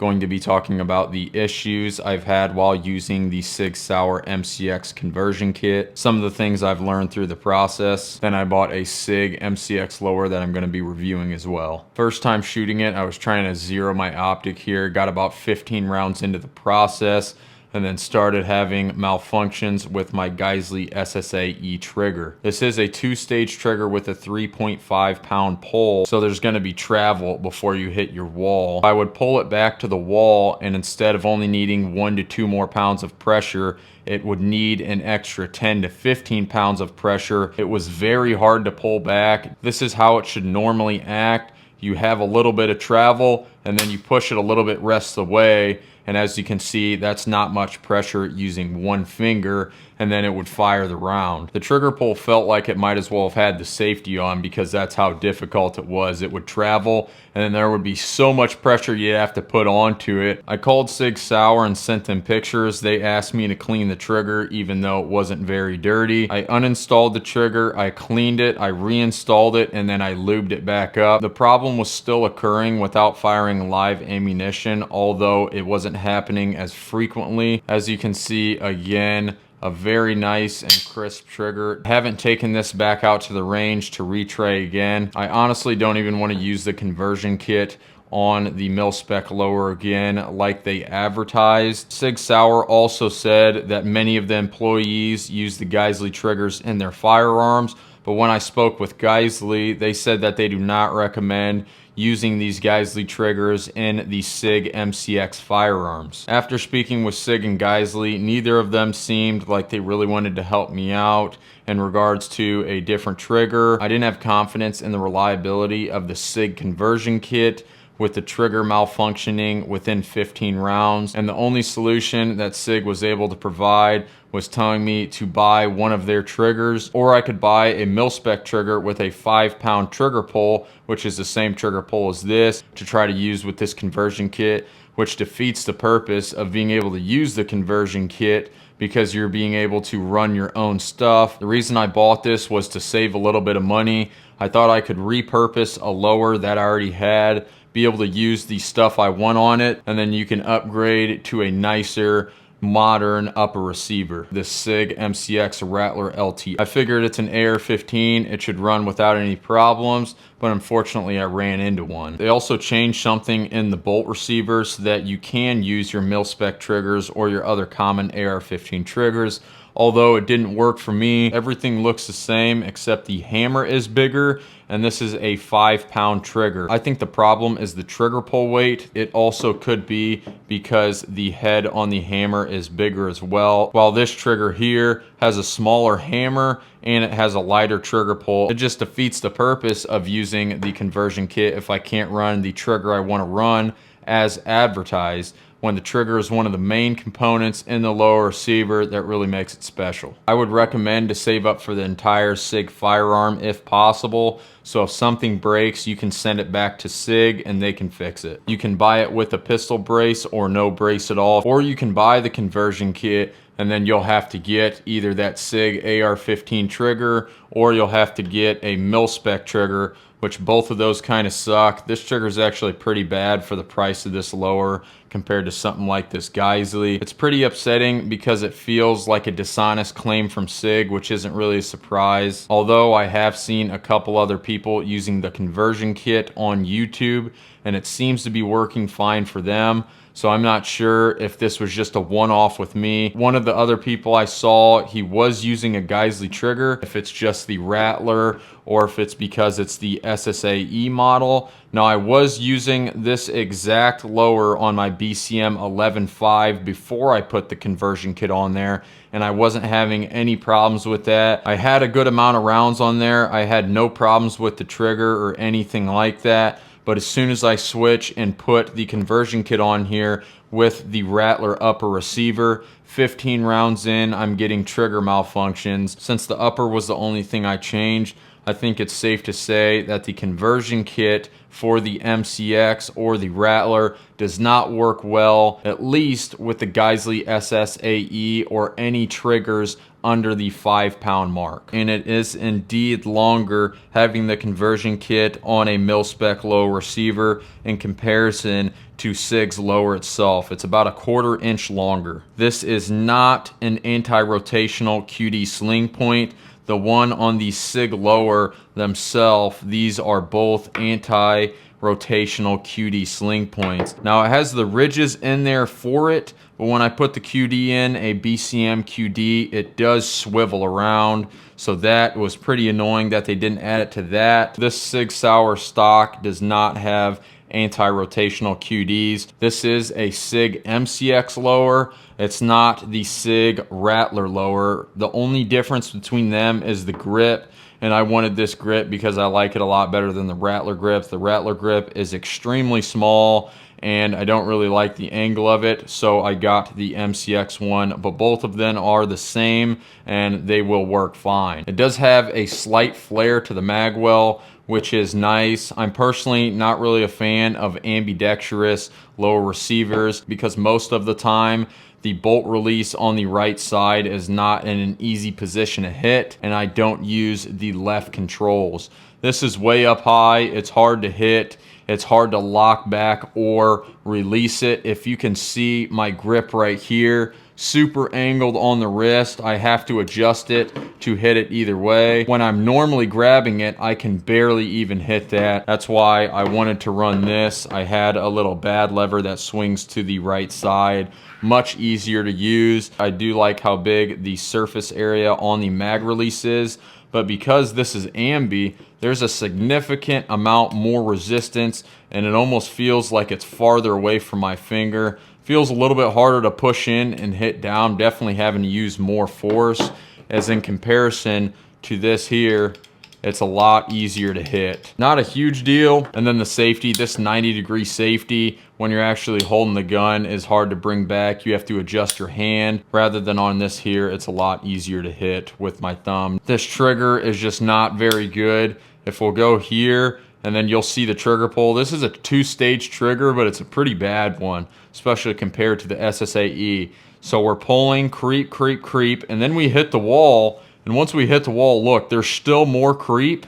going to be talking about the issues I've had while using the Sig Sauer MCX conversion kit, some of the things I've learned through the process. Then I bought a SIG MCX lower that I'm going to be reviewing as well. First time shooting it, I was trying to zero my optic here, got about 15 rounds into the process, and then started having malfunctions with my Geissele SSA-E trigger. This is a 2-stage trigger with a 3.5 pound pull, so there's going to be travel before you hit your wall. I would pull it back to the wall, and instead of only needing 1 to 2 more pounds of pressure, it would need an extra 10 to 15 pounds of pressure. It was very hard to pull back. This is how it should normally act. You have a little bit of travel, and then you push it a little bit rest away. And as you can see, that's not much pressure using one finger, and then it would fire the round. The trigger pull felt like it might as well have had the safety on because that's how difficult it was. It would travel, and then there would be so much pressure you'd have to put onto it. I called Sig Sauer and sent them pictures. They asked me to clean the trigger even though it wasn't very dirty. I uninstalled the trigger, I cleaned it, I reinstalled it, and then I lubed it back up. The problem was still occurring without firing live ammunition, although it wasn't happening as frequently. As you can see, again, a very nice and crisp trigger. I haven't taken this back out to the range to retray again. I honestly don't even want to use the conversion kit on the mil-spec lower again like they advertised. Sig Sauer also said that many of the employees use the Geissele triggers in their firearms, but when I spoke with Geissele, they said that they do not recommend using these Geissele triggers in the SIG MCX firearms. After speaking with Sig and Geissele, neither of them seemed like they really wanted to help me out in regards to a different trigger. I didn't have confidence in the reliability of the SIG conversion kit with the trigger malfunctioning within 15 rounds, and the only solution that SIG was able to provide was telling me to buy one of their triggers, or I could buy a mil-spec trigger with a 5 pound trigger pull, which is the same trigger pull as this, to try to use with this conversion kit, which defeats the purpose of being able to use the conversion kit because you're being able to run your own stuff. The reason I bought this was to save a little bit of money. I thought I could repurpose a lower that I already had, be able to use the stuff I want on it, and then you can upgrade to a nicer, modern upper receiver, the SIG MCX Rattler LT. I figured it's an AR-15, it should run without any problems, but unfortunately I ran into one. They also changed something in the bolt receiver so that you can use your mil-spec triggers or your other common AR-15 triggers. Although it didn't work for me, everything looks the same except the hammer is bigger, and this is a 5 pound trigger. I think the problem is the trigger pull weight. It also could be because the head on the hammer is bigger as well. While this trigger here has a smaller hammer and it has a lighter trigger pull, it just defeats the purpose of using the conversion kit if I can't run the trigger I want to run as advertised, when the trigger is one of the main components in the lower receiver that really makes it special. I would recommend to save up for the entire SIG firearm if possible, so if something breaks, you can send it back to SIG and they can fix it. You can buy it with a pistol brace or no brace at all, or you can buy the conversion kit and then you'll have to get either that SIG AR-15 trigger or you'll have to get a mil-spec trigger, which both of those kind of suck. This trigger is actually pretty bad for the price of this lower compared to something like this Geissele. It's pretty upsetting because it feels like a dishonest claim from SIG, which isn't really a surprise. Although I have seen a couple other people using the conversion kit on YouTube, and it seems to be working fine for them. So I'm not sure if this was just a one-off with me. One of the other people I saw, he was using a Geissele trigger, if it's just the Rattler or if it's because it's the SSA-E model. Now I was using this exact lower on my BCM 11.5 before I put the conversion kit on there, and I wasn't having any problems with that. I had a good amount of rounds on there. I had no problems with the trigger or anything like that. But as soon as I switch and put the conversion kit on here with the Rattler upper receiver, 15 rounds in, I'm getting trigger malfunctions. Since the upper was the only thing I changed, I think it's safe to say that the conversion kit for the MCX or the Rattler does not work well, at least with the Geissele SSA-E or any triggers under the 5-pound mark. And it is indeed longer having the conversion kit on a mil-spec low receiver in comparison to SIG's lower itself. It's about a 1/4 inch longer. This is not an anti-rotational QD sling point. The one on the SIG lower themselves, these are both anti-rotational QD sling points. Now it has the ridges in there for it, but when I put the QD in, a BCM QD, it does swivel around. So that was pretty annoying that they didn't add it to that. This Sig Sauer stock does not have anti-rotational QDs. This is a SIG MCX lower. It's not the SIG Rattler lower. The only difference between them is the grip, and I wanted this grip because I like it a lot better than the Rattler grip. The Rattler grip is extremely small and I don't really like the angle of it, so I got the MCX one, but both of them are the same and they will work fine. It does have a slight flare to the magwell, which is nice. I'm personally not really a fan of ambidextrous lower receivers because most of the time the bolt release on the right side is not in an easy position to hit, and I don't use the left controls. This is way up high, it's hard to hit, it's hard to lock back or release it. If you can see my grip right here, super angled on the wrist. I have to adjust it to hit it either way. When I'm normally grabbing it, I can barely even hit that. That's why I wanted to run this. I had a little bad lever that swings to the right side. Much easier to use. I do like how big the surface area on the mag release is, but because this is ambi, there's a significant amount more resistance and it almost feels like it's farther away from my finger. Feels a little bit harder to push in and hit down, definitely having to use more force, as in comparison to this here, it's a lot easier to hit. Not a huge deal. And then the safety, this 90-degree safety, when you're actually holding the gun, is hard to bring back. You have to adjust your hand. Rather than on this here, it's a lot easier to hit with my thumb. This trigger is just not very good. If we'll go here, and then you'll see the trigger pull. This is a 2-stage trigger, but it's a pretty bad one, especially compared to the SSA-E. So we're pulling, creep, creep, creep, and then we hit the wall. And once we hit the wall, look, there's still more creep,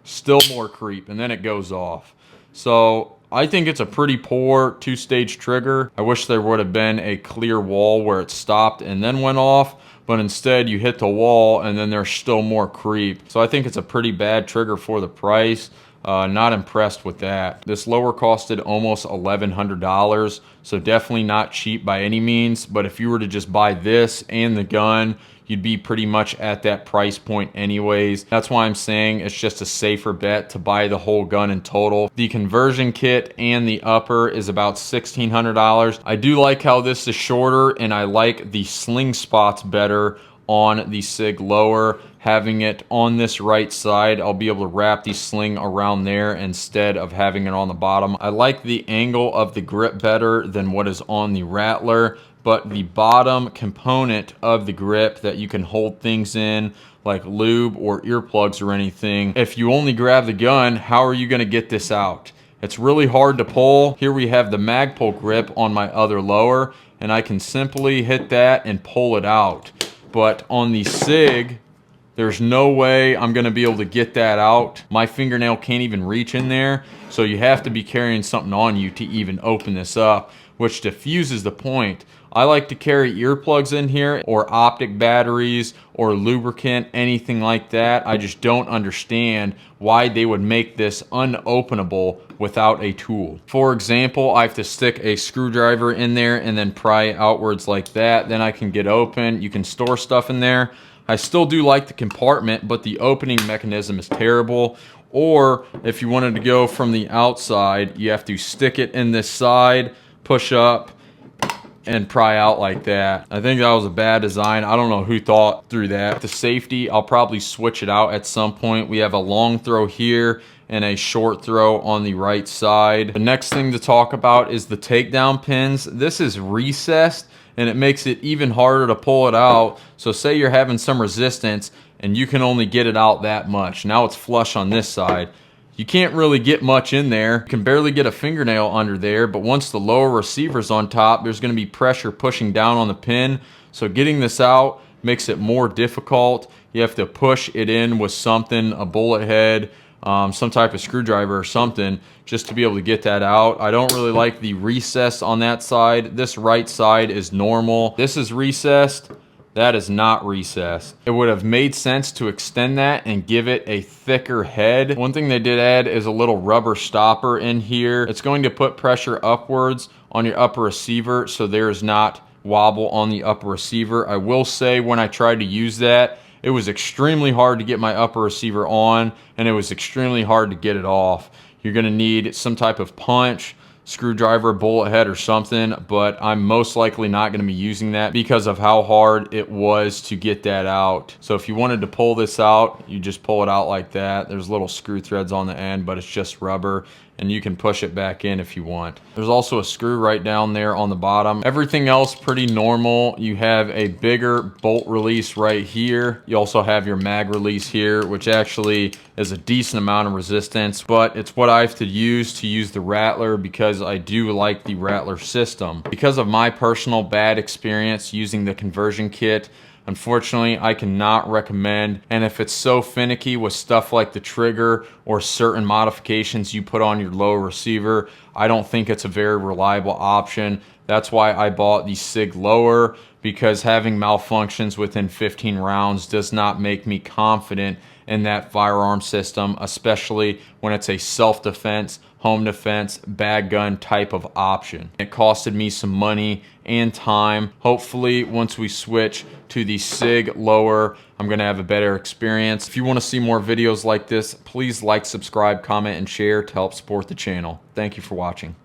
and then it goes off. So I think it's a pretty poor 2-stage trigger. I wish there would have been a clear wall where it stopped and then went off, but instead you hit the wall and then there's still more creep. So I think it's a pretty bad trigger for the price. Not impressed with that. This lower costed almost $1,100, so definitely not cheap by any means, but if you were to just buy this and the gun, you'd be pretty much at that price point anyways. That's why I'm saying it's just a safer bet to buy the whole gun in total. The conversion kit and the upper is about $1,600. I do like how this is shorter, and I like the sling spots better on the SIG lower. Having it on this right side, I'll be able to wrap the sling around there instead of having it on the bottom. I like the angle of the grip better than what is on the Rattler, but the bottom component of the grip that you can hold things in, like lube or earplugs or anything, if you only grab the gun, how are you going to get this out? It's really hard to pull. Here we have the mag pull grip on my other lower, and I can simply hit that and pull it out. But on the SIG, there's no way I'm going to be able to get that out. My fingernail can't even reach in there, so you have to be carrying something on you to even open this up, which diffuses the point. I like to carry earplugs in here, or optic batteries, or lubricant, anything like that. I just don't understand why they would make this unopenable without a tool. For example, I have to stick a screwdriver in there and then pry outwards like that. Then I can get open. You can store stuff in there. I still do like the compartment, but the opening mechanism is terrible. Or if you wanted to go from the outside, you have to stick it in this side, push up, and pry out like that. I think that was a bad design. I don't know who thought through that. The safety, I'll probably switch it out at some point. We have a long throw here and a short throw on the right side. The next thing to talk about is the takedown pins. This is recessed, and it makes it even harder to pull it out. So say you're having some resistance and you can only get it out that much. Now it's flush on this side. You can't really get much in there. You can barely get a fingernail under there, but once the lower receiver's on top, there's going to be pressure pushing down on the pin. So getting this out makes it more difficult. You have to push it in with something, a bullet head, some type of screwdriver or something, just to be able to get that out. I don't really like the recess on that side. This right side is normal. This is recessed. That is not recessed. It would have made sense to extend that and give it a thicker head. One thing they did add is a little rubber stopper in here. It's going to put pressure upwards on your upper receiver so there's not wobble on the upper receiver. I will say when I tried to use that, it was extremely hard to get my upper receiver on, and it was extremely hard to get it off. You're gonna need some type of punch, screwdriver, bullet head, or something, but I'm most likely not gonna be using that because of how hard it was to get that out. So if you wanted to pull this out, you just pull it out like that. There's little screw threads on the end, but it's just rubber, and you can push it back in if you want. There's also a screw right down there on the bottom. Everything else pretty normal. You have a bigger bolt release right here. You also have your mag release here, which actually is a decent amount of resistance, but it's what I have to use the Rattler because I do like the Rattler system. Because of my personal bad experience using the conversion kit, unfortunately, I cannot recommend, and if it's so finicky with stuff like the trigger or certain modifications you put on your lower receiver, I don't think it's a very reliable option. That's why I bought the SIG lower, because having malfunctions within 15 rounds does not make me confident in that firearm system, especially when it's a self-defense, home defense, bag gun type of option. It costed me some money and time. Hopefully, once we switch to the SIG lower, I'm gonna have a better experience. If you wanna see more videos like this, please like, subscribe, comment, and share to help support the channel. Thank you for watching.